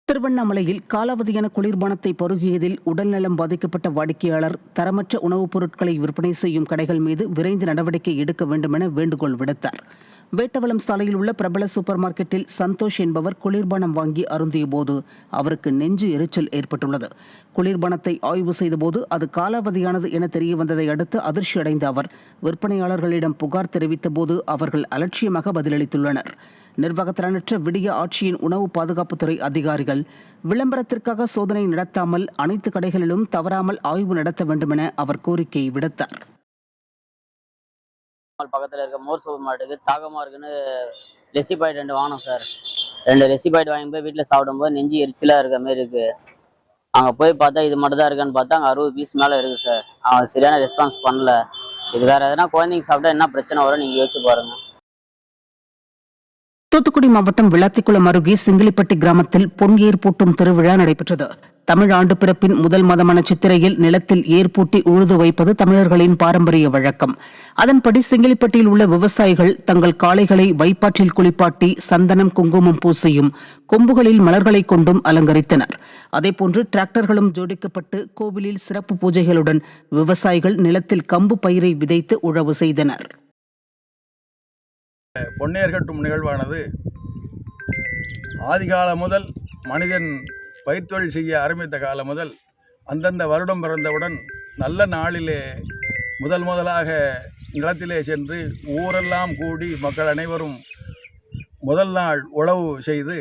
திருவண்ணாமலையில் காலாவதியான குளிர்பானத்தை பருகியதில் உடல்நலம் பாதிக்கப்பட்ட வாடிக்கையாளர் தரமற்ற உணவுப் பொருட்களை விற்பனை செய்யும் கடைகள் மீது விரைந்து நடவடிக்கை எடுக்க வேண்டும் என வேண்டுகோள் விடுத்தார். வேட்டவலம் சாலையில் உள்ள பிரபல சூப்பர் மார்க்கெட்டில் சந்தோஷ் என்பவர் குளிர்பானம் வாங்கி அருந்திய போது அவருக்கு நெஞ்சு எரிச்சல் ஏற்பட்டுள்ளது. குளிர்பானத்தை ஆய்வு செய்தபோது அது காலாவதியானது என தெரிய வந்ததை அடுத்து அதிர்ச்சியடைந்த அவர் விற்பனையாளர்களிடம் புகார் தெரிவித்த போது அவர்கள் அலட்சியமாக பதிலளித்துள்ளனர். நிர்வாகத்திறனற்ற விடிய ஆட்சியின் உணவு பாதுகாப்புத்துறை அதிகாரிகள் விளம்பரத்திற்காக சோதனை நடத்தாமல் அனைத்து கடைகளிலும் தவறாமல் ஆய்வு நடத்த வேண்டும் என அவர் கோரிக்கை விடுத்தார். பக்கத்தில் இருக்க மோர் சூப்பர் மார்க்கெட்டுக்கு தாகமாக இருக்குன்னு ரெசிபாய்டு 2 வாங்கினோம் சார். 2 ரெசிபாய்டு வாங்கி போய் வீட்டில் சாப்பிடும்போது நெஞ்சு எரிச்சலாக இருக்க மாதிரி இருக்குது. அங்கே போய் பார்த்தா இது மட்டும் தான் இருக்கான்னு பார்த்தா அங்கே 60 பீஸ் மேலே இருக்குது சார். அவன் சரியான ரெஸ்பான்ஸ் பண்ணல. இது வேறு எதனா குழந்தைங்க சாப்பிட்டா என்ன பிரச்சனை வரும் நீங்கள் யோசிச்சு பாருங்கள். தூத்துக்குடி மாவட்டம் விளாத்திக்குளம் அருகே சிங்கிலிப்பட்டி கிராமத்தில் பொன் ஏர் பூட்டும் திருவிழா நடைபெற்றது. தமிழ் ஆண்டு பிறப்பின் முதல் மாதமான சித்திரையில் நிலத்தில் ஏர் பூட்டி உழுது வைப்பது தமிழர்களின் பாரம்பரிய வழக்கம். அதன்படி சிங்கிலிப்பட்டியில் உள்ள விவசாயிகள் தங்கள் காளைகளை வைப்பாற்றில் குளிப்பாட்டி சந்தனம் குங்குமம் பூசியும் கொம்புகளில் மலர்களை கொண்டும் அலங்கரித்தனர். அதேபோன்று டிராக்டர்களும் ஜோடிக்கப்பட்டு கோவிலில் சிறப்பு பூஜைகளுடன் விவசாயிகள் நிலத்தில் கம்பு பயிரை விதைத்து உழவு செய்தனர். பொன்னேர் கட்டும் நிகழ்வானது ஆதிகாலம் முதல் மனிதன் பயிர்த்தொழில் செய்ய ஆரம்பித்த காலம் முதல் அந்தந்த வருடம் பிறந்தவுடன் நல்ல நாளிலே முதலாக நிலத்திலே சென்று ஊரெல்லாம் கூடி மக்கள் அனைவரும் முதல் நாள் உழவு செய்து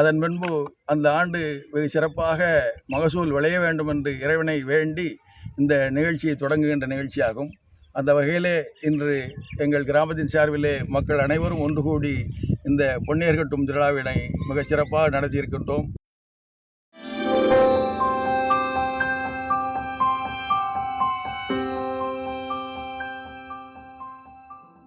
அதன் பின்பு அந்த ஆண்டு வெகு சிறப்பாக மகசூல் விளைய வேண்டும் என்று இறைவனை வேண்டி இந்த நிகழ்ச்சியை தொடங்குகின்ற நிகழ்ச்சியாகும். அந்த வகையிலே இன்று எங்கள் கிராமத்தின் சார்பிலே மக்கள் அனைவரும் ஒன்று கூடி இந்த பொன்னேர் கட்டும் திருவிழாவினை மிகச் சிறப்பாக நடத்தியிருக்கின்றோம்.